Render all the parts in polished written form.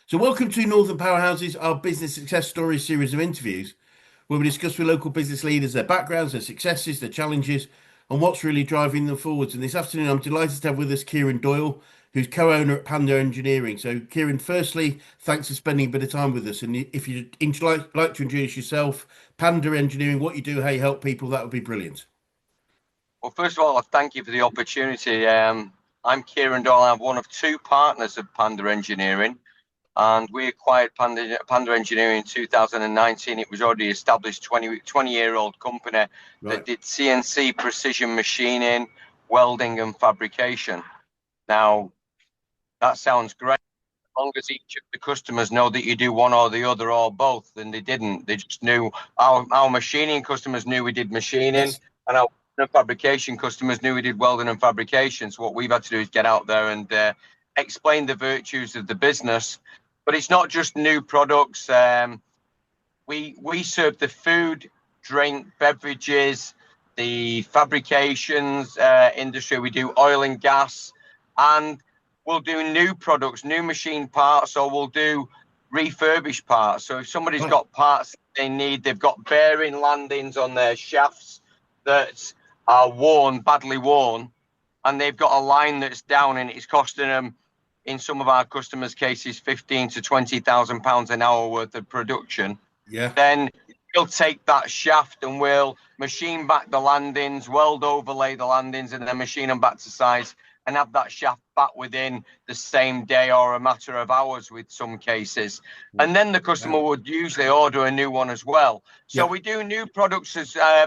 So, welcome to Northern Powerhouses, our business success story series of interviews, where we discuss with local business leaders their backgrounds, their successes, their challenges, and what's really driving them forwards. And this afternoon, I'm delighted to have with us Kieran Doyle, who's co-owner at Panda Engineering. So, Kieran, firstly, thanks for spending a bit of time with us. And if you'd like to introduce yourself, Panda Engineering, what you do, how you help people, that would be brilliant. Well, first of all, I thank you for the opportunity. I'm Kieran Doyle. I'm one of two partners of Panda Engineering, and we acquired Panda Engineering in 2019. It was already established 20-year-old company that Right. did CNC precision machining, welding, and fabrication. Now, that sounds great. As long as each of the customers know that you do one or the other or both, and they didn't. They just knew our machining customers knew we did machining, Yes. and our fabrication customers knew we did welding and fabrication. So what we've had to do is get out there and explain the virtues of the business. But it's not just new products. We serve the food, drink, beverages, the fabrications industry. We do oil and gas, and we'll do new products, new machine parts, or we'll do refurbished parts. So if somebody's Right. got parts they need, they've got bearing landings on their shafts that are worn, badly worn, and they've got a line that's down, and it's costing them, in some of our customers' cases, 15 to 20,000 pounds an hour worth of production. Yeah. Then we'll take that shaft and we'll machine back the landings, weld overlay the landings, and then machine them back to size and have that shaft back within the same day or a matter of hours with some cases. And then the customer Wow. would usually order a new one as well. So Yeah. we do new products,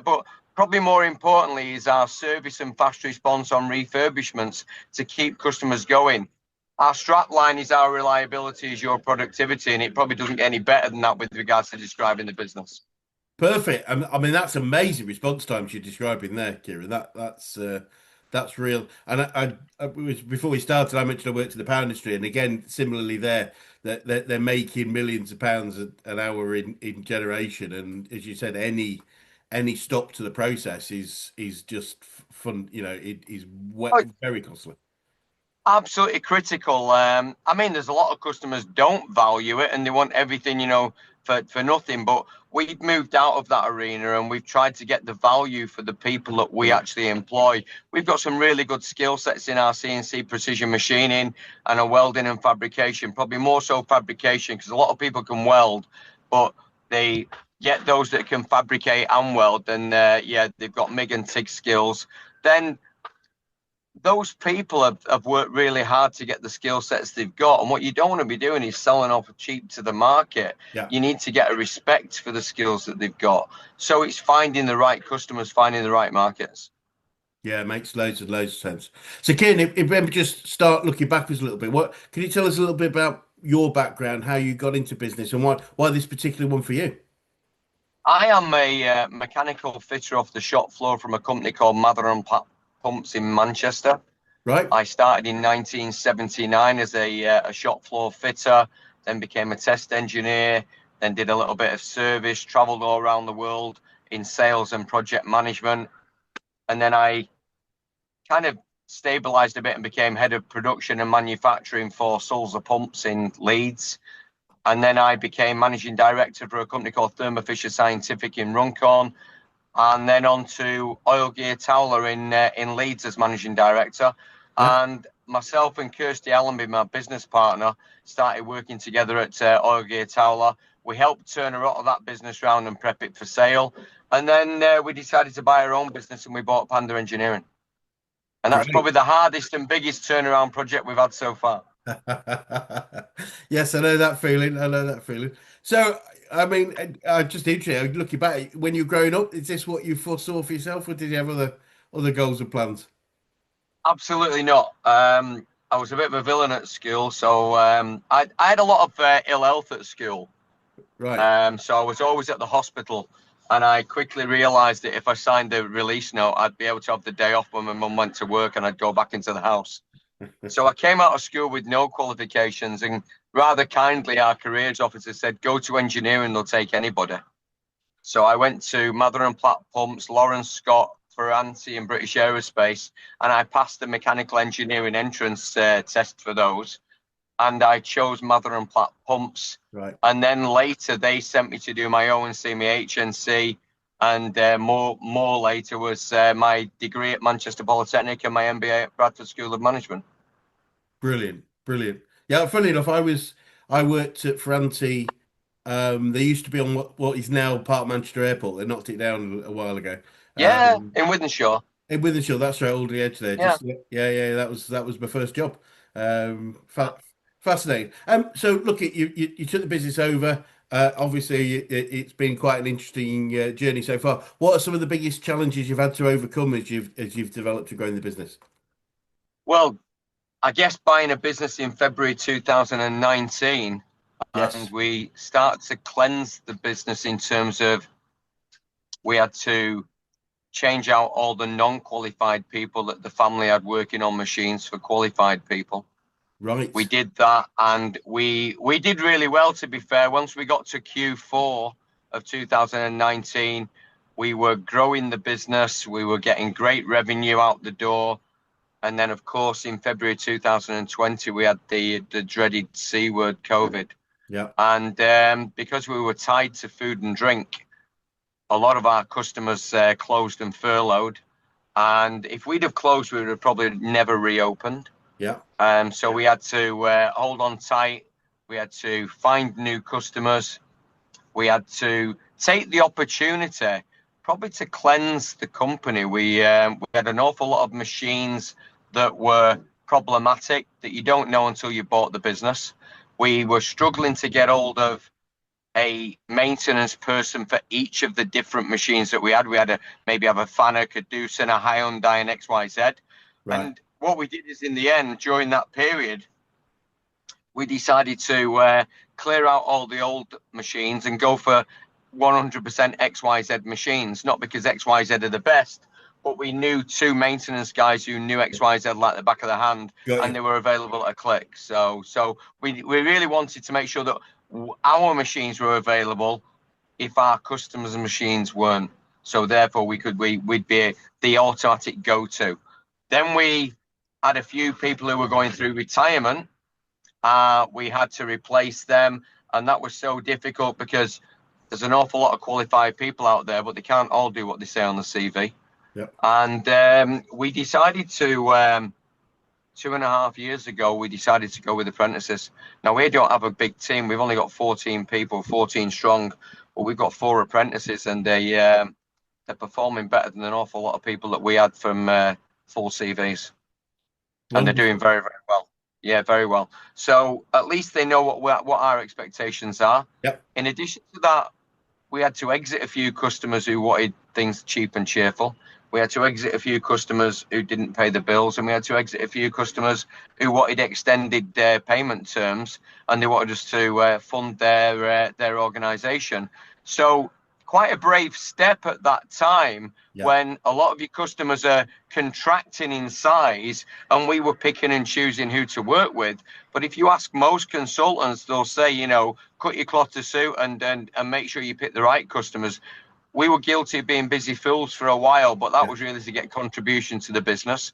but probably more importantly is our service and fast response on refurbishments to keep customers going. Our strap line is our reliability is your productivity, and it probably doesn't get any better than that with regards to describing the business. Perfect. I mean, that's amazing response times you're describing there, Kieran. That's real. And before we started, I mentioned I worked in the power industry, and again, similarly there, that they're making millions of pounds an hour in generation. And as you said, any stop to the process is just fun. You know, it is Oh, very costly. absolutely critical. I mean, there's a lot of customers don't value it and they want everything, for nothing. But we've moved out of that arena and we've tried to get the value for the people that we Right. actually employ. We've got some really good skill sets in our CNC precision machining and our welding and fabrication, probably more so fabrication, because a lot of people can weld, but they get those that can fabricate and weld. And yeah, they've got MIG and TIG skills. Then those people have worked really hard to get the skill sets they've got. And what you don't want to be doing is selling off cheap to the market. Yeah. You need to get a respect for the skills that they've got. So it's finding the right customers, finding the right markets. Yeah, it makes loads and loads of sense. So, Kieran, if we just start looking backwards a little bit, what can you tell us a little bit about your background, how you got into business, and why this particular one for you? I am a mechanical fitter off the shop floor from a company called Mather and Pumps in Manchester. Right? I started in 1979 as a shop floor fitter, then became a test engineer, then did a little bit of service, traveled all around the world in sales and project management. And then I kind of stabilized a bit and became head of production and manufacturing for Sulzer Pumps in Leeds. And then I became managing director for a company called Thermo Fisher Scientific in Runcorn. And then on to Oil Gear Towler in Leeds as managing director. Yeah. And myself and Kirsty Allenby, my business partner, started working together at Oil Gear Towler. We helped turn a lot of that business around and prep it for sale. And then we decided to buy our own business and we bought Panda Engineering. And that's Great. probably the hardest and biggest turnaround project we've had so far. Yes, I know that feeling. I know that feeling. So, I mean, I just interested. Looking back, when you were growing up, is this what you foresaw for yourself, or did you have other goals and plans? Absolutely not. I was a bit of a villain at school, so I had a lot of ill health at school. Right. So I was always at the hospital, and I quickly realised that if I signed the release note, I'd be able to have the day off when my mum went to work, and I'd go back into the house. So I came out of school with no qualifications, and rather kindly, our careers officer said, "Go to engineering; they'll take anybody." So I went to Mather and Platt Pumps, Lawrence Scott for ANSI and British Aerospace, and I passed the mechanical engineering entrance test for those. and I chose Mather and Platt pumps. Right. And then later they sent me to do my ONC, my HNC, and more later was my degree at Manchester Polytechnic and my MBA at Bradford School of Management. Brilliant, brilliant. Yeah, funny enough, I worked at Ferranti. They used to be on what is now part of Manchester Airport. They knocked it down a while ago. Yeah, Um, in Wythenshawe. in Withenshaw, that's right, Alderley Edge there. Yeah. Just yeah, that was my first job. Fascinating. So look, you took the business over. Obviously, it's been quite an interesting journey so far. What are some of the biggest challenges you've had to overcome as you've developed and grown the business? Well, I guess buying a business in February 2019, and Yes. we start to cleanse the business in terms of we had to change out all the non-qualified people that the family had working on machines for qualified people. Right. We did that, and we did really well, to be fair. Once we got to Q4 of 2019, we were growing the business, we were getting great revenue out the door. And then, of course, in February 2020, we had the dreaded C word, COVID. Yeah. And because we were tied to food and drink, a lot of our customers closed and furloughed. And if we'd have closed, we would have probably never reopened. Yeah. So we had to hold on tight. We had to find new customers. We had to take the opportunity probably to cleanse the company. We had an awful lot of machines that were problematic that you don't know until you bought the business. We were struggling to get hold of a maintenance person for each of the different machines that we had. We had maybe have a Fanner, Caduceus, a Hyundai, and XYZ. Right. And what we did is, in the end, during that period, we decided to clear out all the old machines and go for 100% XYZ machines. Not because XYZ are the best, but we knew two maintenance guys who knew XYZ like the back of their hand, and they were available at a click. So we really wanted to make sure that our machines were available if our customers' machines weren't. So therefore, we'd be the automatic go-to. Then we had a few people who were going through retirement. We had to replace them, and that was so difficult because there's an awful lot of qualified people out there, but they can't all do what they say on the CV. Yep. And we decided to 2.5 years ago, we decided to go with apprentices. Now, we don't have a big team. We've only got 14 people, 14 strong, but we've got 4 apprentices, and they're performing better than an awful lot of people that we had from full CVs. And they're doing very, very well. Yeah, very well. So at least they know what our expectations are. Yep. In addition to that, we had to exit a few customers who wanted things cheap and cheerful. We had to exit a few customers who didn't pay the bills, and we had to exit a few customers who wanted extended payment terms, and they wanted us to fund their organisation. So quite a brave step at that time. Yeah. When a lot of your customers are contracting in size, and we were picking and choosing who to work with. But if you ask most consultants, they'll say, cut your cloth to suit and make sure you pick the right customers. We were guilty of being busy fools for a while, but that was really to get contribution to the business.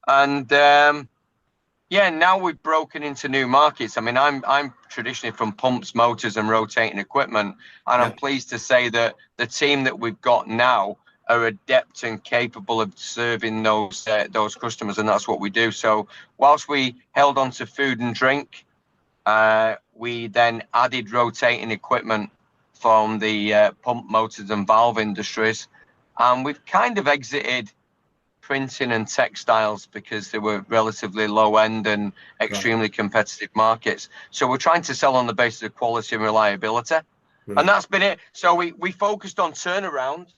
And now we've broken into new markets. I mean, I'm traditionally from pumps, motors, and rotating equipment, and I'm pleased to say that the team that we've got now are adept and capable of serving those customers, and that's what we do. So whilst we held on to food and drink, we then added rotating equipment from the pump, motors, and valve industries, and we've kind of exited printing and textiles because they were relatively low end and extremely competitive markets. So we're trying to sell on the basis of quality and reliability. Right. And that's been it. So we focused on turnaround,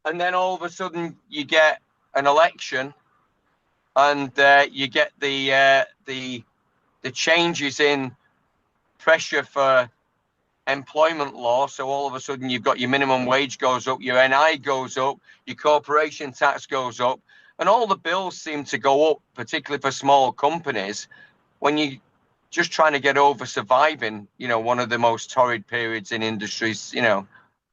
and then all of a sudden you get an election, and you get the changes in pressure for employment law. So all of a sudden you've got your minimum wage goes up, your NI goes up, your corporation tax goes up, and all the bills seem to go up, particularly for small companies, when you just trying to get over surviving, one of the most torrid periods in industries.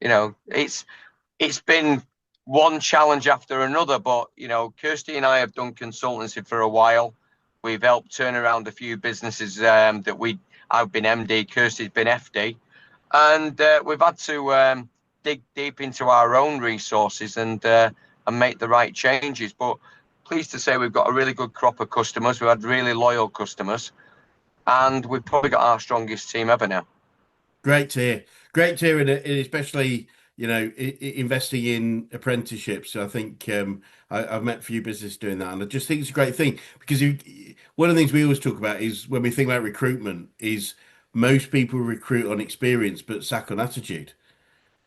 It's been one challenge after another, but Kirsty and I have done consultancy for a while. We've helped turn around a few businesses that I've been MD, Kirsty's been FD, and we've had to dig deep into our own resources and make the right changes. But pleased to say we've got a really good crop of customers. We've had really loyal customers, and we've probably got our strongest team ever now. Great to hear. Great to hear, and especially investing in apprenticeships. I think I've met a few businesses doing that, and I just think it's a great thing because one of the things we always talk about is when we think about recruitment is most people recruit on experience but sack on attitude.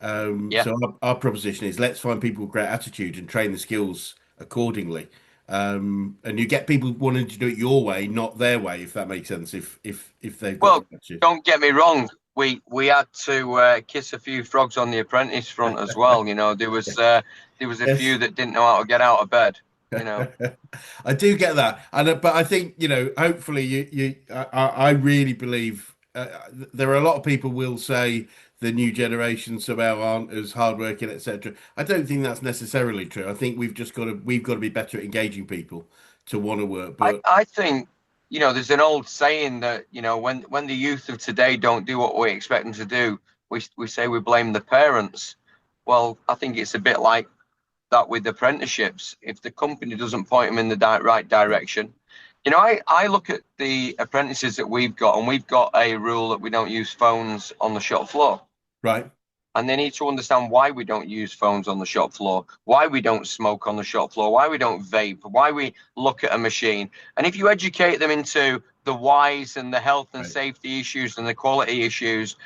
Yeah. So our proposition is let's find people with great attitude and train the skills accordingly. And you get people wanting to do it your way, not their way, if that makes sense. If they've got Well, the attitude. don't get me wrong. We had to kiss a few frogs on the apprentice front as well. You know, there was a few Yes. that didn't know how to get out of bed. You know. I do get that, and but I think hopefully I really believe there are a lot of people will say the new generation somehow aren't as hardworking, etc. I don't think that's necessarily true. I think we've got to be better at engaging people to want to work. But I think, there's an old saying that, when the youth of today don't do what we expect them to do, we say we blame the parents. Well, I think it's a bit like that with apprenticeships. If the company doesn't point them in the right direction, I look at the apprentices that we've got, and we've got a rule that we don't use phones on the shop floor. right, And they need to understand why we don't use phones on the shop floor, why we don't smoke on the shop floor, why we don't vape, why we look at a machine. And if you educate them into the whys and the health and right, safety issues and the quality issues,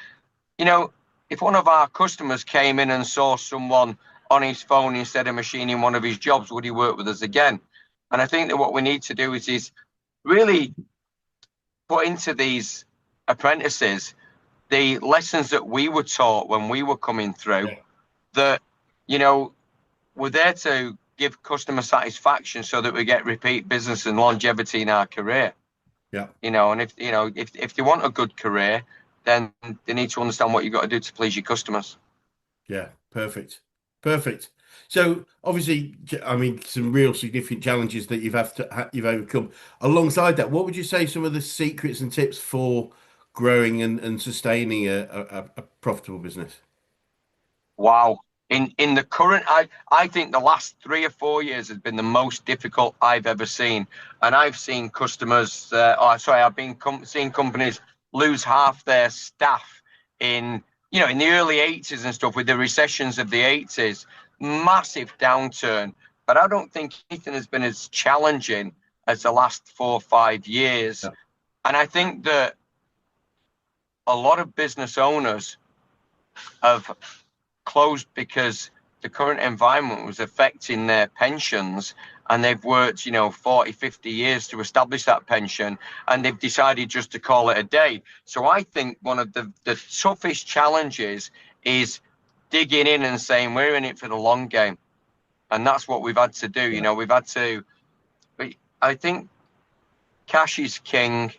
if one of our customers came in and saw someone on his phone instead of machine in one of his jobs, would he work with us again? And I think that what we need to do is really put into these apprentices the lessons that we were taught when we were coming through, yeah, that we're there to give customer satisfaction so that we get repeat business and longevity in our career. yeah, And if they want a good career, then they need to understand what you've got to do to please your customers. yeah, perfect, perfect. So obviously, I mean, some real significant challenges that you've overcome. Alongside that, what would you say some of the secrets and tips for growing and sustaining a profitable business? Wow. In the current, I think the last 3 or 4 years has been the most difficult I've ever seen. And I've seen customers, I've been seeing companies lose half their staff in the early 80s and stuff, with the recessions of the 80s, massive downturn. But I don't think anything has been as challenging as the last 4 or 5 years. Yeah, And I think that a lot of business owners have closed because the current environment was affecting their pensions, and they've worked 40, 50 years to establish that pension, and they've decided just to call it a day. So I think one of the toughest challenges is digging in and saying we're in it for the long game. And that's what we've had to do. yeah, We've had to, I think cash is king,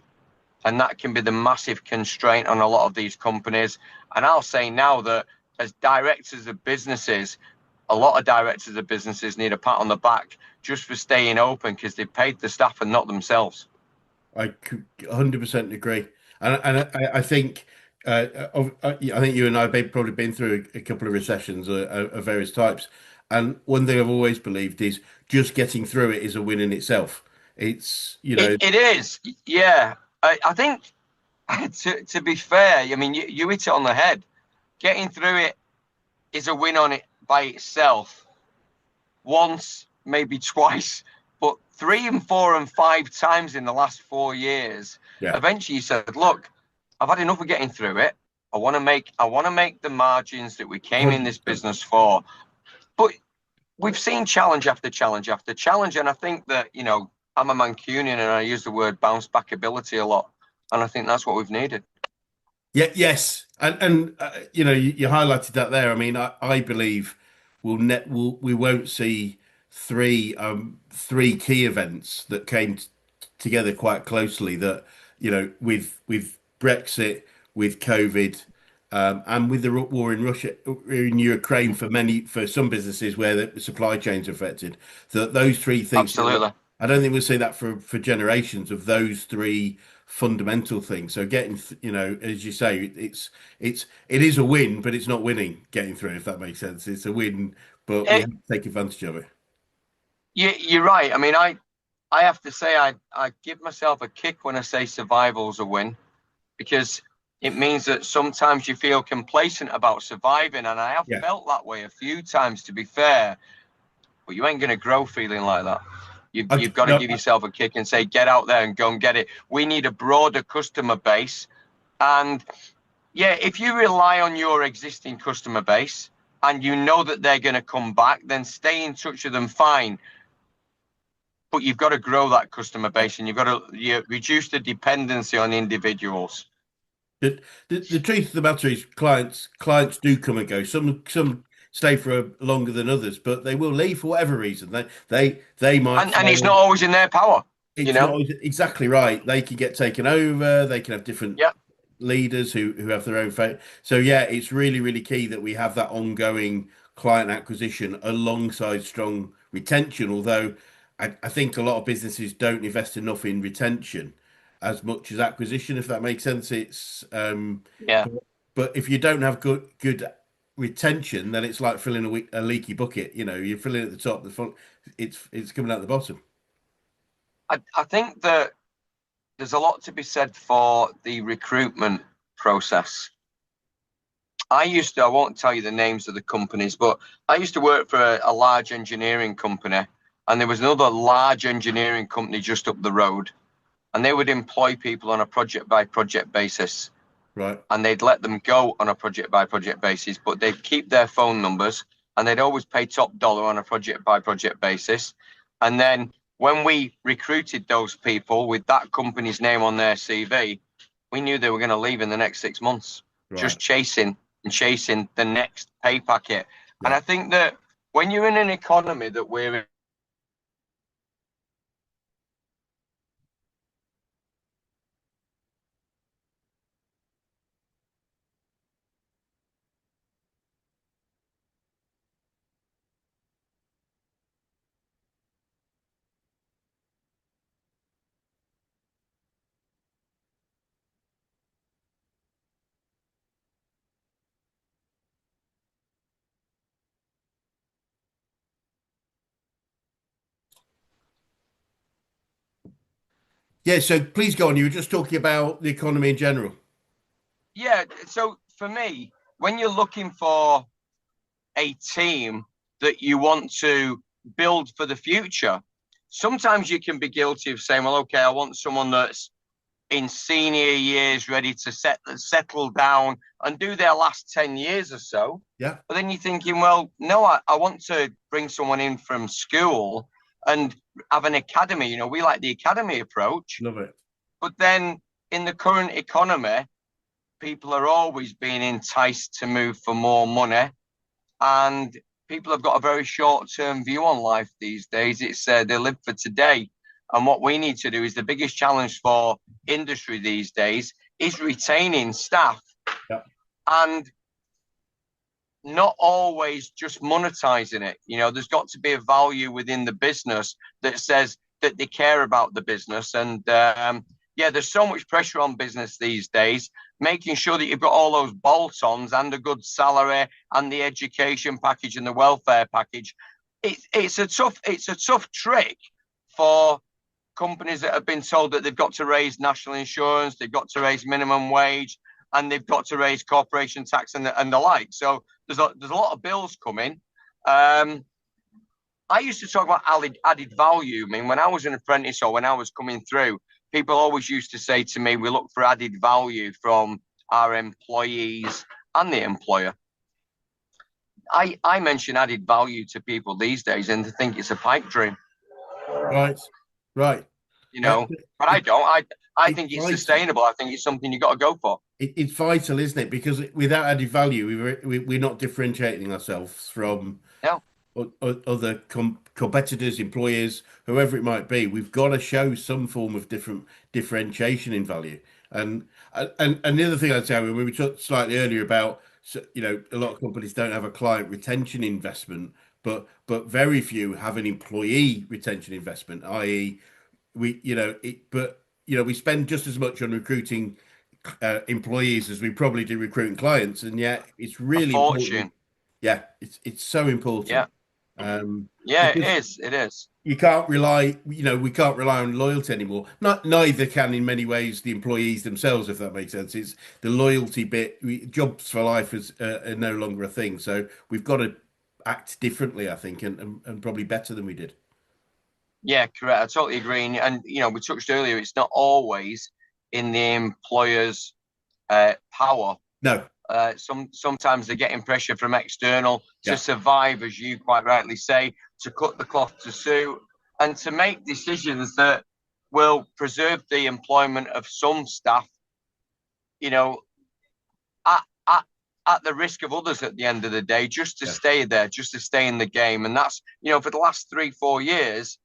and that can be the massive constraint on a lot of these companies. And I'll say now that as directors of businesses, a lot of directors of businesses need a pat on the back just for staying open, because they've paid the staff and not themselves. I 100% agree, and I think I think you and I have probably been through a couple of recessions of various types, and one thing I've always believed is just getting through it is a win in itself. It's It is, yeah. I think to be fair, I mean, you hit it on the head. Getting through it is a win on it by itself. Once, maybe twice, but 3 and 4 and 5 times in the last 4 years. yeah, Eventually, you said, "Look, I've had enough of getting through it. I want to make the margins that we came in this 100%. business for." But we've seen challenge after challenge after challenge, and I think that I'm a Mancunian, and I use the word bounce back ability a lot, and I think that's what we've needed. Yeah, yes, and you highlighted that there. I mean, I believe we won't see three key events that came together quite closely. That with Brexit, with COVID, and with the war in Russia, in Ukraine, for some businesses where the supply chains are affected. That those three things Absolutely. I don't think we'll see that for generations of those three fundamental things. So getting, as you say, it is a win, but it's not winning getting through, if that makes sense. It's a win, but we It, have to take advantage of it. you're right. I mean, I have to say I give myself a kick when I say survival's a win, because it means that sometimes you feel complacent about surviving, and I have Yeah. felt that way a few times, to be fair. But you ain't going to grow feeling like that. You've got to No, give yourself a kick and say, get out there and go and get it. We need a broader customer base. And yeah, if you rely on your existing customer base and you know that they're going to come back, then stay in touch with them, fine. But you've got to grow that customer base, and you've got to reduce the dependency on individuals. the truth of the matter is clients do come and go. Some stay for longer than others, but they will leave for whatever reason. They might And it's not fail. always in their power, you It's not know? always exactly right. They can get taken over. They can have different Yeah. leaders who have their own fate. So yeah, it's really, really key that we have that ongoing client acquisition alongside strong retention. Although I think a lot of businesses don't invest enough in retention as much as acquisition, if that makes sense. It's Yeah. but, but if you don't have good retention, then it's like filling a leaky bucket. You're filling at the top, the front, it's coming out the bottom. I think that there's a lot to be said for the recruitment process. I won't tell you the names of the companies, but I used to work for a large engineering company, and there was another large engineering company just up the road, and they would employ people on a project by project basis, Right. and they'd let them go on a project by project basis, but they'd keep their phone numbers, and they'd always pay top dollar on a project by project basis. And then when we recruited those people with that company's name on their CV, we knew they were going to leave in the next 6 months, Right. just chasing and chasing the next pay packet. And Yeah. I think that when you're in an economy that we're in, Yeah, so please go on. You were just talking about the economy in general. yeah. So for me, when you're looking for a team that you want to build for the future, sometimes you can be guilty of saying, well, okay, I want someone that's in senior years ready to settle down and do their last 10 years or so. Yeah, But then you're thinking, well, no, I want to bring someone in from school and have an academy. We like the academy approach. love it. But then in the current economy, people are always being enticed to move for more money, and people have got a very short-term view on life these days. It's they live for today, and what we need to do is the biggest challenge for industry these days is retaining staff, Yeah, and not always just monetizing it. There's got to be a value within the business that says that they care about the business. And yeah, there's so much pressure on business these days, making sure that you've got all those bolt-ons and a good salary and the education package and the welfare package. It's a tough trick for companies that have been told that they've got to raise national insurance, they've got to raise minimum wage, and they've got to raise corporation tax and the like. So there's a lot of bills coming. I used to talk about added value. I mean, when I was an apprentice or when I was coming through, people always used to say to me, we look for added value from our employees and the employer. I mention added value to people these days and they think it's a pipe dream, right, right. you Uh, know, but I it, don't. I it's think it's vital. sustainable. I think it's something you got to go for. It's vital, isn't it? Because without added value, we're not differentiating ourselves from Yeah. other competitors, employers, whoever it might be. We've got to show some form of differentiation in value. And the other thing I'd say, when we talked slightly earlier about, a lot of companies don't have a client retention investment, but very few have an employee retention investment, i.e., we spend just as much on recruiting employees as we probably do recruiting clients, and yet it's A really important. fortune. Yeah, it's so Yeah. important Yeah, it because is. It is. you can't rely, we can't rely on loyalty anymore. Neither can in many ways the employees themselves, if that makes sense. It's the loyalty bit. Jobs for life are no longer a thing, so we've got to act differently, I think, and probably better than we did. Yeah, correct. I totally agree. And we touched earlier, it's not always in the employer's power. No, Sometimes they're getting pressure from external to yeah, survive, as you quite rightly say, to cut the cloth to suit, and to make decisions that will preserve the employment of some staff, you know, at, at, at the risk of others at the end of the day, just to yeah, stay there, just to stay in the game. And that's, for the last 3, 4 years,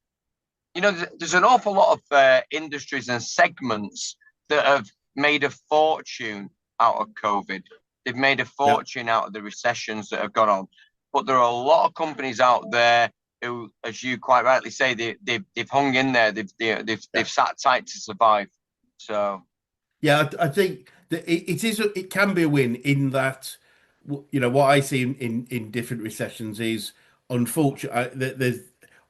there's an awful lot of industries and segments that have made a fortune out of COVID. They've made a yeah, fortune out of the recessions that have gone on. But there are a lot of companies out there who, as you quite rightly say, they've hung in there. yeah. They've sat tight to survive. So Yeah, I think that it can be a win in that what I see in different recessions is unfortunate there's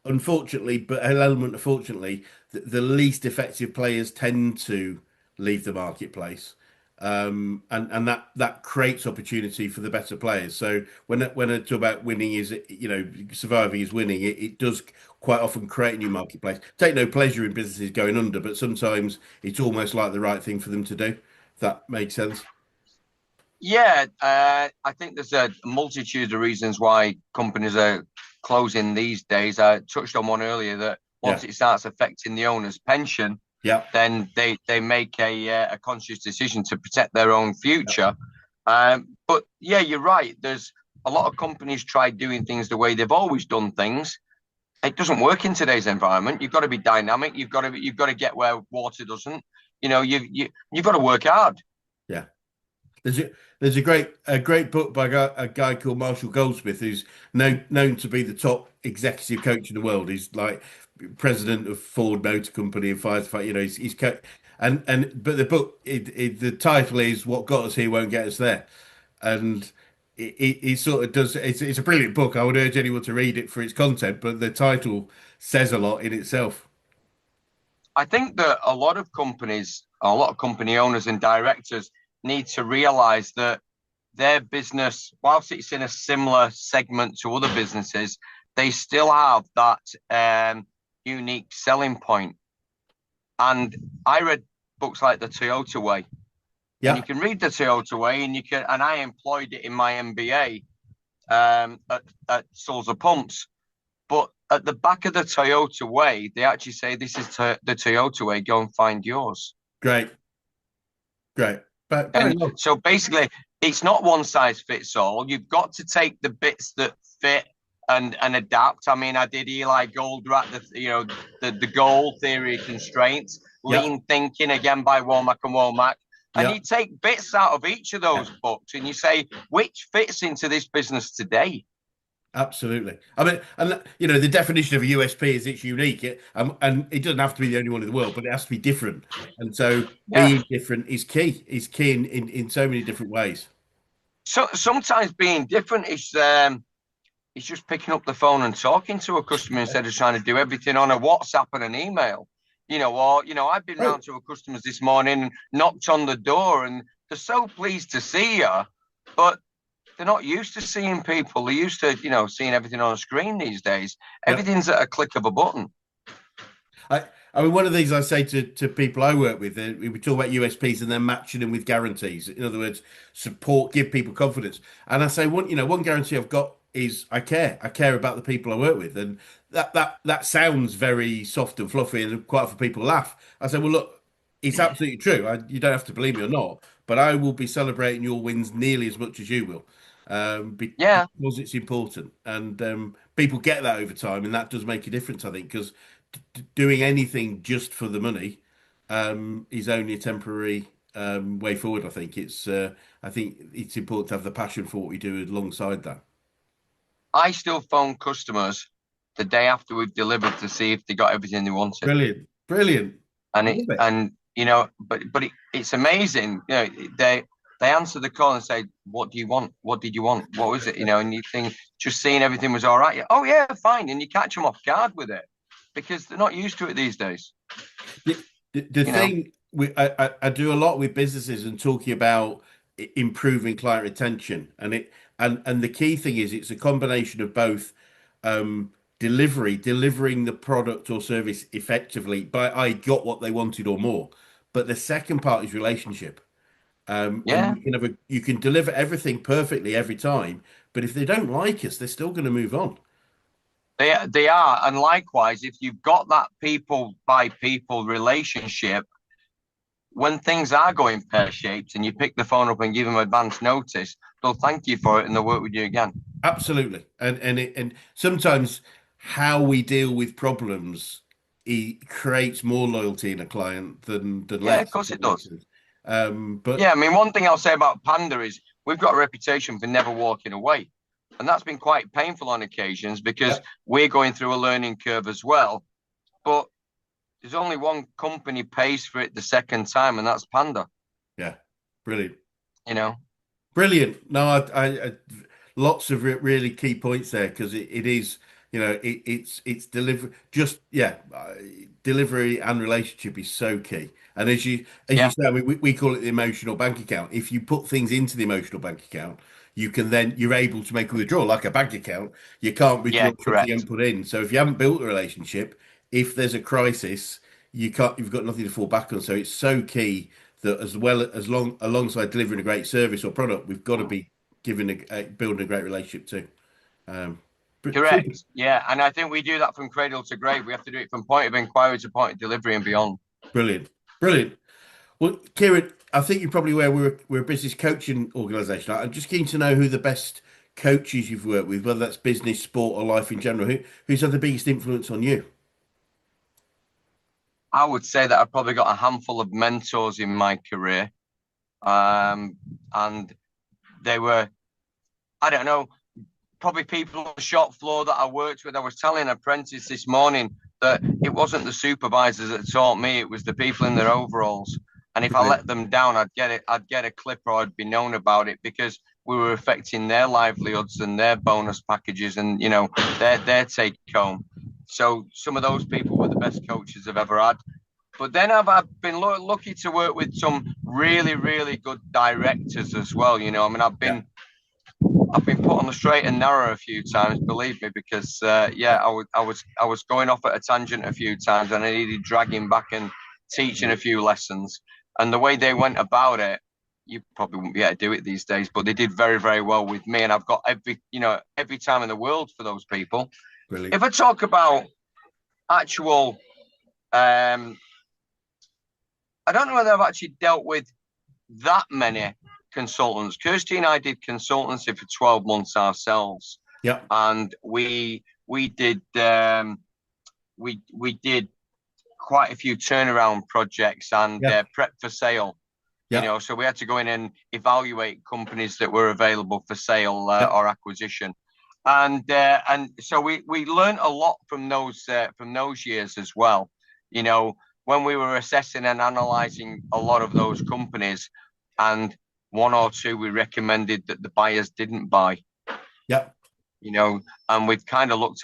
unfortunately, but an element of fortunately, the least effective players tend to leave the marketplace. And that creates opportunity for the better players. So when I talk about winning is surviving is winning, it does quite often create a new marketplace. Take no pleasure in businesses going under, but sometimes it's almost like the right thing for them to do. If that makes sense. yeah, I think there's a multitude of reasons why companies are closing these days. I touched on one earlier that Yeah, once it starts affecting the owner's pension, yeah, then they make a conscious decision to protect their own yeah, future. But yeah, you're right. There's a lot of companies try doing things the way they've always done things. It doesn't work in today's environment. You've got to be dynamic. You've got to get where water doesn't. You've got to work hard. yeah. There's a great book by a guy called Marshall Goldsmith, who's known to be the top executive coach in the world. He's like president of Ford Motor Company and firefighter. And but the book the title is "What Got Us Here Won't Get Us There," and it sort of does. It's a brilliant book. I would urge anyone to read it for its content, but the title says a lot in itself. I think that a lot of company owners and directors need to realize that their business, whilst it's in a similar segment to other businesses, they still have that unique selling point. And I read books like The Toyota Way, and you Yeah, can read The Toyota Way, and I employed it in my MBA at Sulzer Pumps. But at the back of the Toyota Way, they actually say this is the Toyota Way. Go and find yours. great, great. But very And well. so basically, it's not one size fits all. You've got to take the bits that fit and adapt. I mean, I did Eli Goldratt, the goal theory of constraints, Yeah, lean thinking again by Womack and Womack. And yeah. you take bits out of each of Yeah. those books and you say, which fits into this business today? Absolutely. I mean, and the definition of a USP is it's unique, and it doesn't have to be the only one in the world, but it has to be different. And so Yeah. being different is key. Is key in so many different ways. So sometimes being different is just picking up the phone and talking to a customer instead of trying to do everything on a WhatsApp and an email. I've been Right. round to a customers this morning and knocked on the door, and they're so pleased to see you, but they're not used to seeing people. They're used to, seeing everything on a screen these days. Yeah. Everything's at a click of a button. I, I mean, one of the things I say to people I work with, we talk about USPs and then matching them with guarantees. In other words, support, give people confidence. And I say, one guarantee I've got is I care. I care about the people I work with, and that sounds very soft and fluffy, and quite often people laugh. I say, well, look, it's absolutely true. You don't have to believe me or not, but I will be celebrating your wins nearly as much as you will, Yeah. because it's important, and people get that over time, and that does make a difference, I think, because doing anything just for the money is only a temporary way forward. I think it's important to have the passion for what we do alongside that. I still phone customers the day after we've delivered to see if they got everything they wanted. Brilliant. Brilliant. And I it love it. and you know, it's amazing. You know, they answer the call and say, "What do you want? What did you want? What was it?" You know, and you think just seeing everything was all right. Oh yeah, fine, and you catch them off guard with it because they're not used to it these days. The, the You know, thing I do a lot with businesses and talking about improving client retention, and the key thing is it's a combination of both delivering the product or service effectively, but I got what they wanted or more. But the second part is relationship. And yeah, you can deliver everything perfectly every time, but if they don't like us, they're still going to move on. they are. And likewise, if you've got that people by people relationship, when things are going pear shaped, and you pick the phone up and give them advance notice, they'll thank you for it and they'll work with you again. Absolutely. And sometimes how we deal with problems creates more loyalty in a client than Yeah, of less, if course that it makes does. sense. But Yeah, I mean, one thing I'll say about Panda is we've got a reputation for never walking away. And that's been quite painful on occasions because yeah, we're going through a learning curve as well. But there's only one company pays for it the second time, and that's Panda, yeah, brilliant. you know? Brilliant. No, lots of really key points there because it is, it's delivery. Just yeah, delivery and relationship is so key. And as you Yeah, say, I mean, we call it the emotional bank account. If you put things into the emotional bank account, you're able to make a withdrawal like a bank account. You can't yeah, withdraw something you correct. haven't put in. So if you haven't built a relationship, if there's a crisis, you've got nothing to fall back on. So it's so key that as well as long alongside delivering a great service or product, we've got to be building a great relationship too. Um, Super, Correct. Yeah. And I think we do that from cradle to grave. We have to do it from point of inquiry to point of delivery and beyond. brilliant, brilliant. Well, Kieran, I think you're probably aware we're a business coaching organisation. I'm just keen to know who the best coaches you've worked with, whether that's business, sport, or life in general. Who's had the biggest influence on you? I would say that I've probably got a handful of mentors in my career. And they were, I don't know, probably people on the shop floor that I worked with. I was telling an apprentice this morning that it wasn't the supervisors that taught me, it was the people in their overalls. And if I Brilliant. let them down, I'd get a clip or I'd be known about it because we were affecting their livelihoods and their bonus packages and their take home. So some of those people were the best coaches I've ever had. But then I've been lucky to work with some really, really good directors as well. I mean, Yeah, I've been put on the straight and narrow a few times, believe me, because yeah, I was going off at a tangent a few times, and I needed dragging back and teaching a few lessons. And the way they went about it, you probably wouldn't be able to do it these days, but they did very, very well with me, and I've got every time in the world for those people. brilliant. If I talk about actual, I don't know whether I've actually dealt with that many consultants. Kirsty and I did consultancy for 12 months ourselves, Yeah, and we did we did quite a few turnaround projects and yeah, prep for sale. yeah, So we had to go in and evaluate companies that were available for sale yeah, or acquisition, and so we learned a lot from those years as well. You know, when we were assessing and analysing a lot of those companies, and one or two we recommended that the buyers didn't buy. yeah. You know, and we've kind of looked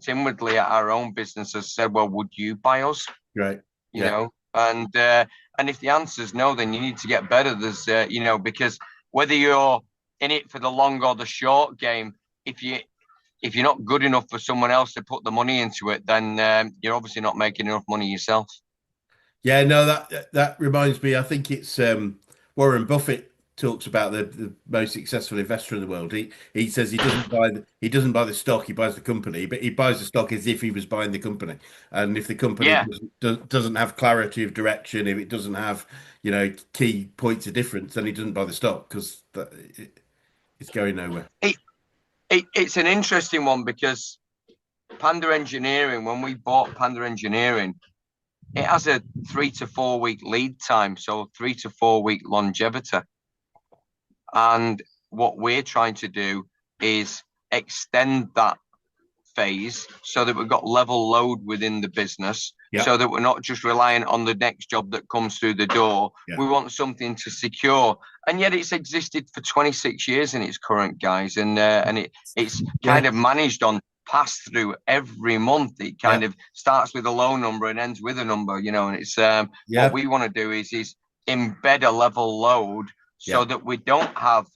inwardly at our own business and said, well, would you buy us? Great. You Yeah, know, and if the answer is no, then you need to get better. Because whether you're in it for the long or the short game, if you if you're not good enough for someone else to put the money into it, then you're obviously not making enough money yourself. yeah. No, that reminds me. I think it's Warren Buffett talks about the most successful investor in the world. He says he doesn't buy the stock, he buys the company, but he buys the stock as if he was buying the company. And if the company Yeah, doesn't have clarity of direction, if it doesn't have key points of difference, then he doesn't buy the stock because it's going nowhere. it, it's an interesting one because Panda Engineering, when we bought Panda Engineering, it has a 3 to 4 week lead time, so 3 to 4 week longevity. And what we're trying to do is extend that phase so that we've got level load within the business, Yeah. so that we're not just reliant on the next job that comes through the door. Yeah. We want something to secure, and yet it's existed for 26 years in its current guise, and it's kind of managed on pass through every month. It kind of starts with a low number and ends with a number, and it's what we want to do is embed a level load so that we don't have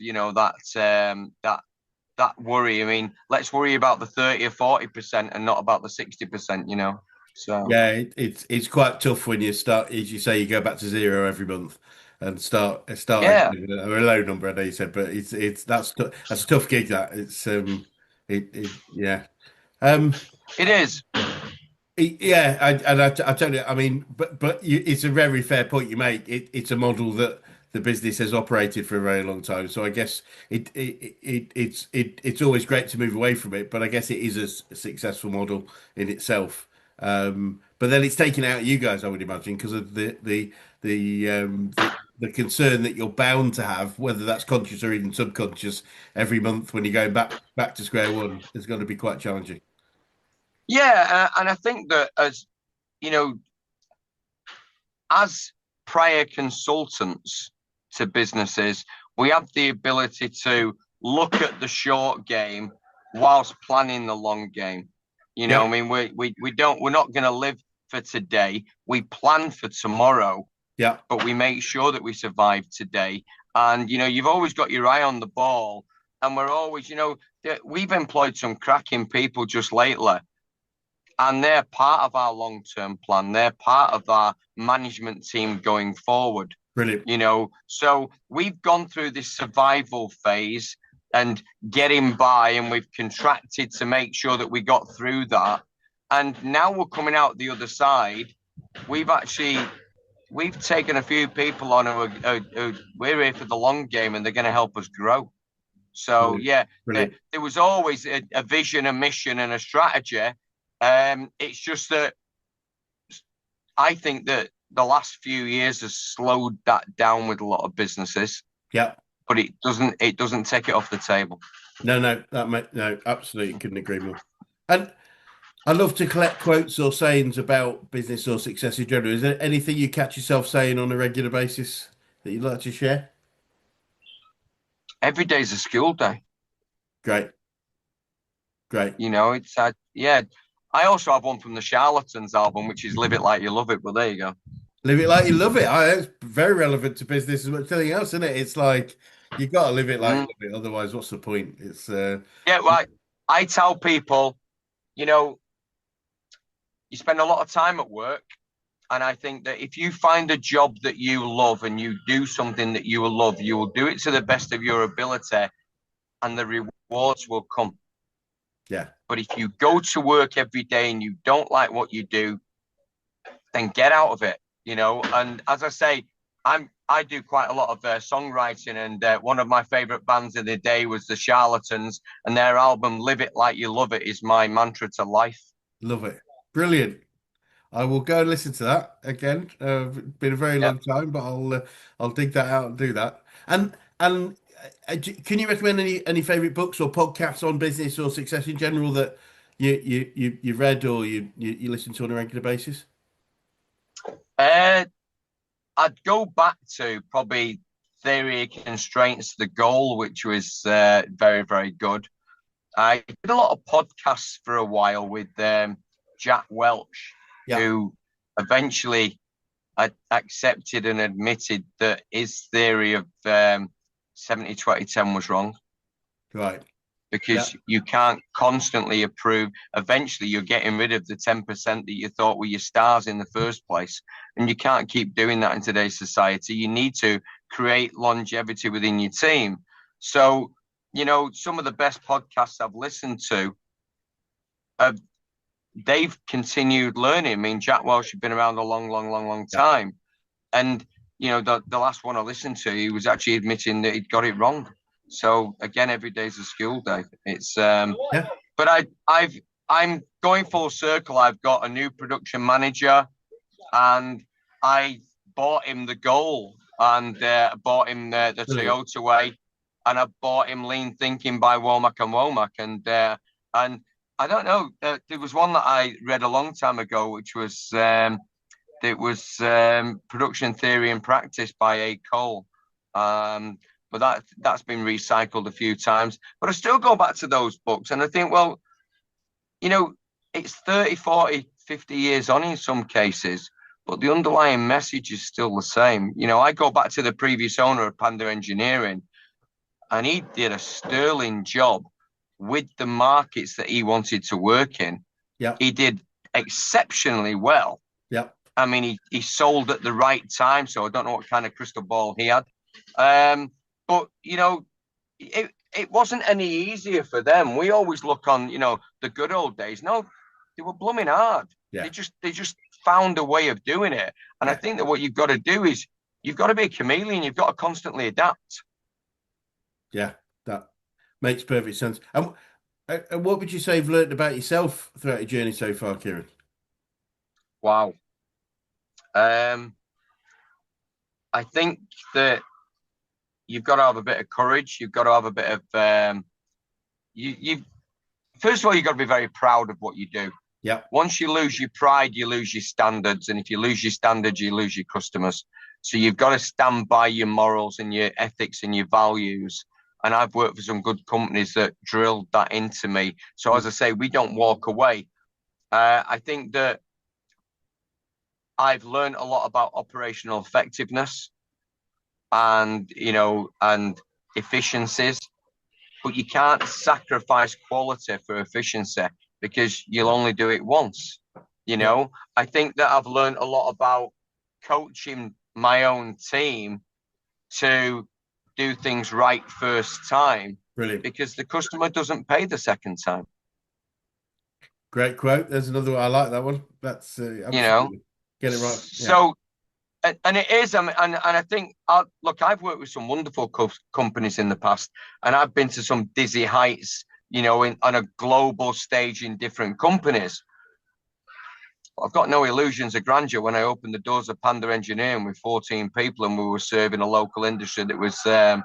that worry. I mean, let's worry about the 30 or 40% and not about the 60%. So yeah, it's quite tough when you start, as you say, you go back to zero every month and start yeah, again with a low number. I know you said, but that's a tough gig. That yeah. it is. Yeah, I totally. I mean, but it's a very fair point you make. It's a model that the business has operated for a very long time. So I guess it's always great to move away from it. But I guess it is a successful model in itself. But then it's taken out you guys, I would imagine, because of the concern that you're bound to have, whether that's conscious or even subconscious, every month when you're going back to square one, is going to be quite challenging. Yeah, and I think that as prior consultants to businesses, we have the ability to look at the short game whilst planning the long game. I mean, we're not going to live for today. We plan for tomorrow. Yeah. But we make sure that we survive today. And you've always got your eye on the ball, and we're always, we've employed some cracking people just lately. And they're part of our long-term plan. They're part of our management team going forward. Brilliant. So we've gone through this survival phase and getting by, and we've contracted to make sure that we got through that. And now we're coming out the other side. We've taken a few people on who we're here for the long game, and they're going to help us grow. So Brilliant. there was always a vision, a mission, and a strategy. It's just that I think that the last few years has slowed that down with a lot of businesses. Yeah. But it doesn't take it off the table. No, absolutely couldn't agree more. And I love to collect quotes or sayings about business or success in general. Is there anything you catch yourself saying on a regular basis that you'd like to share? Every day's a school day. Great. It's I also have one from the Charlatans album, which is "Live It Like You Love It." But there you go. Live it like you love it. It's very relevant to business as much as anything else, isn't it? It's like you got to live it like you love it. Otherwise, what's the point? It's Well, I tell people, you spend a lot of time at work, and I think that if you find a job that you love and you do something that you will love, you will do it to the best of your ability, and the rewards will come. Yeah. But if you go to work every day and you don't like what you do, then get out of it. And as I say, I do quite a lot of songwriting, and one of my favorite bands of the day was the Charlatans, and their album "Live It Like You Love It" is my mantra to life. Love it. Brilliant. I will go and listen to that again. Been a very long time, but I'll dig that out and do that. And can you recommend any favorite books or podcasts on business or success in general that you've read or you listen to on a regular basis? I'd go back to probably Theory of Constraints, The Goal, which was very, very good. I did a lot of podcasts for a while with Jack Welch, who eventually accepted and admitted that his theory of 70-20-10 was wrong. Right. Because you can't constantly improve. Eventually, you're getting rid of the 10% that you thought were your stars in the first place. And you can't keep doing that in today's society. You need to create longevity within your team. So, some of the best podcasts I've listened to, they've continued learning. I mean, Jack Welch had been around a long time. And, the last one I listened to, he was actually admitting that he'd got it wrong. So again, every day's a school day. It's but I'm going full circle. I've got a new production manager, and I bought him the Goal, and bought him the Toyota way, and I bought him Lean Thinking by Womack and Womack, and I don't know. There was one that I read a long time ago, which was Production Theory and Practice by A. Cole. But that's been recycled a few times. But I still go back to those books, and I think, well, it's 30, 40, 50 years on in some cases, but the underlying message is still the same. I go back to the previous owner of Panda Engineering, and he did a sterling job with the markets that he wanted to work in. Yeah. He did exceptionally well. Yeah. I mean, he sold at the right time, so I don't know what kind of crystal ball he had. But it wasn't any easier for them. We always look on, the good old days. No, they were blooming hard. Yeah. They just found a way of doing it. And I think that what you've got to do is you've got to be a chameleon. You've got to constantly adapt. Yeah, that makes perfect sense. And what would you say you've learned about yourself throughout your journey so far, Kieran? Wow. I think that you've got to have a bit of courage. You've got to have a bit of you first of all, you've got to be very proud of what you do. Yeah. Once you lose your pride, you lose your standards. And if you lose your standards, you lose your customers. So you've got to stand by your morals and your ethics and your values. And I've worked for some good companies that drilled that into me. So as I say, we don't walk away. I think that I've learned a lot about operational effectiveness and efficiencies, but you can't sacrifice quality for efficiency because you'll only do it once. I think that I've learned a lot about coaching my own team to do things right first time. Brilliant. Because the customer doesn't pay the second time. Great quote. There's another one. I like that one. That's get it right. So, and it is, and I think, look, I've worked with some wonderful companies in the past, and I've been to some dizzy heights, on a global stage in different companies. I've got no illusions of grandeur when I opened the doors of Panda Engineering with 14 people, and we were serving a local industry that was, furloughing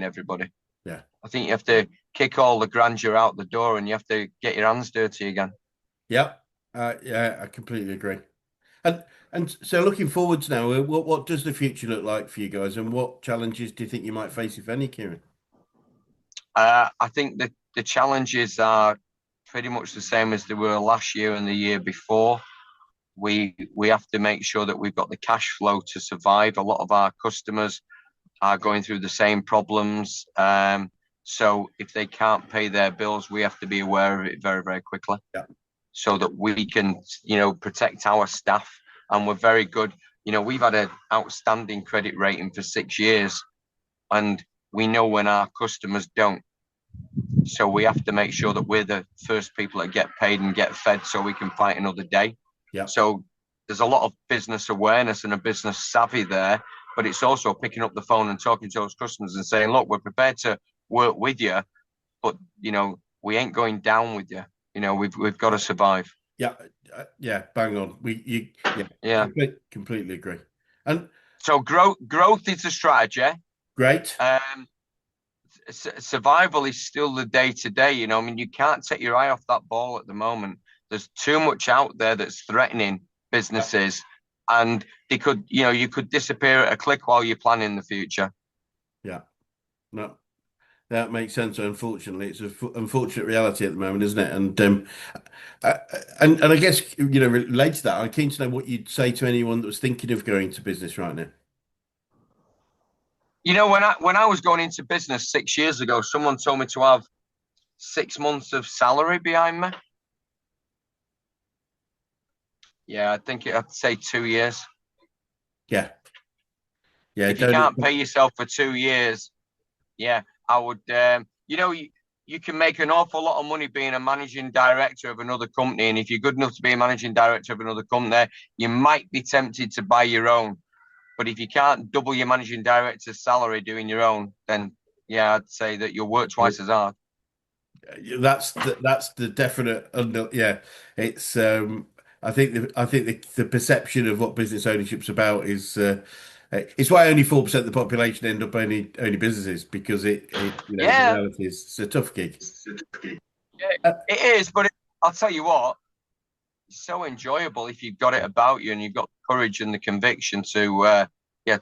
everybody. Yeah. I think you have to kick all the grandeur out the door, and you have to get your hands dirty again. Yeah. Yeah, I completely agree. And so looking forwards now, what does the future look like for you guys, and what challenges do you think you might face, if any, Kieran? I think that the challenges are pretty much the same as they were last year and the year before. We have to make sure that we've got the cash flow to survive. A lot of our customers are going through the same problems. So if they can't pay their bills, we have to be aware of it very, very quickly. Yeah. So that we can, protect our staff. And we're very good. We've had an outstanding credit rating for 6 years, and we know when our customers don't. So we have to make sure that we're the first people that get paid and get fed so we can fight another day. Yeah. So there's a lot of business awareness and a business savvy there, but it's also picking up the phone and talking to those customers and saying, look, we're prepared to work with you, but, we ain't going down with you. We've got to survive. Yeah. Yeah. Bang on. Yeah. Completely agree. And so growth is a strategy. Great. Survival is still the day to day. You can't take your eye off that ball at the moment. There's too much out there that's threatening businesses, and they could, you could disappear at a click while you're planning the future. Yeah, no, that makes sense. Unfortunately, it's an unfortunate reality at the moment, isn't it? And I guess related to that, I'm keen to know what you'd say to anyone that was thinking of going into business right now. When I was going into business 6 years ago, someone told me to have 6 months of salary behind me. Yeah, I think I'd say 2 years. Yeah. Yeah. If you can't pay yourself for 2 years, yeah, I would. You can make an awful lot of money being a managing director of another company, and if you're good enough to be a managing director of another company, you might be tempted to buy your own. But if you can't double your managing director's salary doing your own, then yeah, I'd say that you'll work twice as hard. That's the definite. Yeah, it's. I think the perception of what business ownership's about is It's why only 4% of the population end up owning businesses because the Yeah, reality is it's a tough gig. yeah, Uh, it is. But I'll tell you what, it's so enjoyable if you've got it about you and you've got the courage and the conviction to, yeah,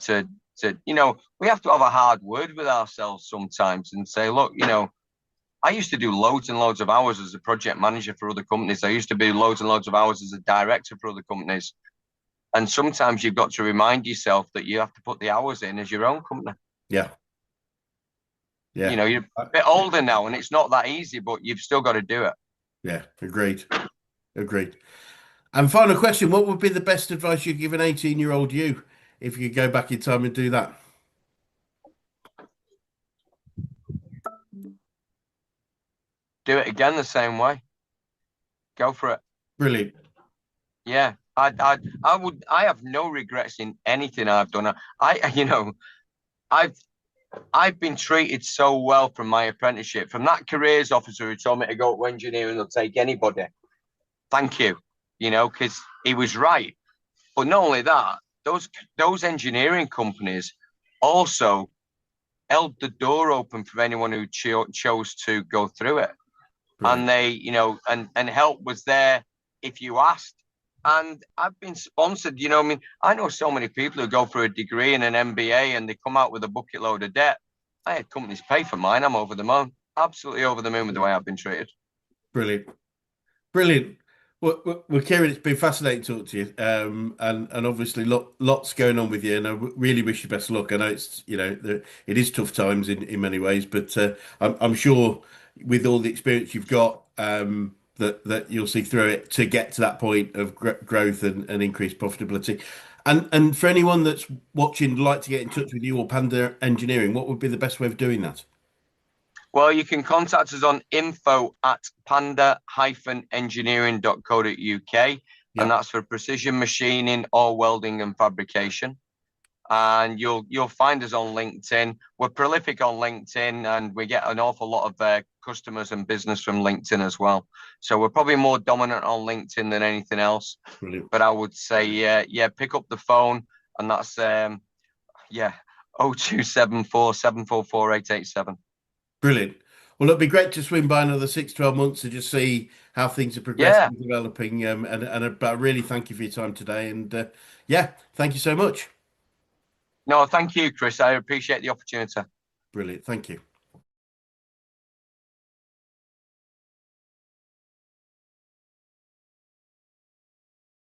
we have to have a hard word with ourselves sometimes and say, look, I used to do loads and loads of hours as a project manager for other companies. I used to do loads and loads of hours as a director for other companies. And sometimes you've got to remind yourself that you have to put the hours in as your own company. yeah, yeah, You're a uh, bit older now and it's not that easy, but you've still got to do it. yeah. Agreed, agreed. And final question: what would be the best advice you'd give an 18-year-old you if you could go back in time and do that? Do it again the same way. Go for it. Brilliant. Yeah. I have no regrets in anything I've done. I've I've been treated so well from my apprenticeship, from that careers officer who told me to go to engineering, they'll take anybody. Thank you, because he was right. But not only that, those engineering companies also held the door open for anyone who chose to go through it. And Brilliant. they, and help was there if you asked. And I've been sponsored, I mean, I know so many people who go for a degree and an MBA and they come out with a bucket load of debt. I had companies pay for mine. I'm over the moon, absolutely over the moon with the way I've been treated. Brilliant. Brilliant. Well, Kieran, it's been fascinating to talk to you. And obviously lots going on with you, and I really wish you best of luck. I know it is tough times in many ways, but I'm sure with all the experience you've got, that you'll see through it to get to that point of growth and increased profitability. And for anyone that's watching, like to get in touch with you or Panda Engineering, what would be the best way of doing that? Well, you can contact us on info at panda-engineering.co.uk, and Yeah, that's for precision machining or welding and fabrication. And you'll find us on LinkedIn. We're prolific on LinkedIn, and we get an awful lot of customers and business from LinkedIn as well. So we're probably more dominant on LinkedIn than anything else. brilliant. But I would say, yeah, pick up the phone, and that's yeah, 0274 744 887. Brilliant. Well, it'd be great to swing by another 6, 12 months to just see how things are progressing Yeah. and developing. But I really thank you for your time today. And yeah, thank you so much. No, thank you, Chris. I appreciate the opportunity. Brilliant. Thank you.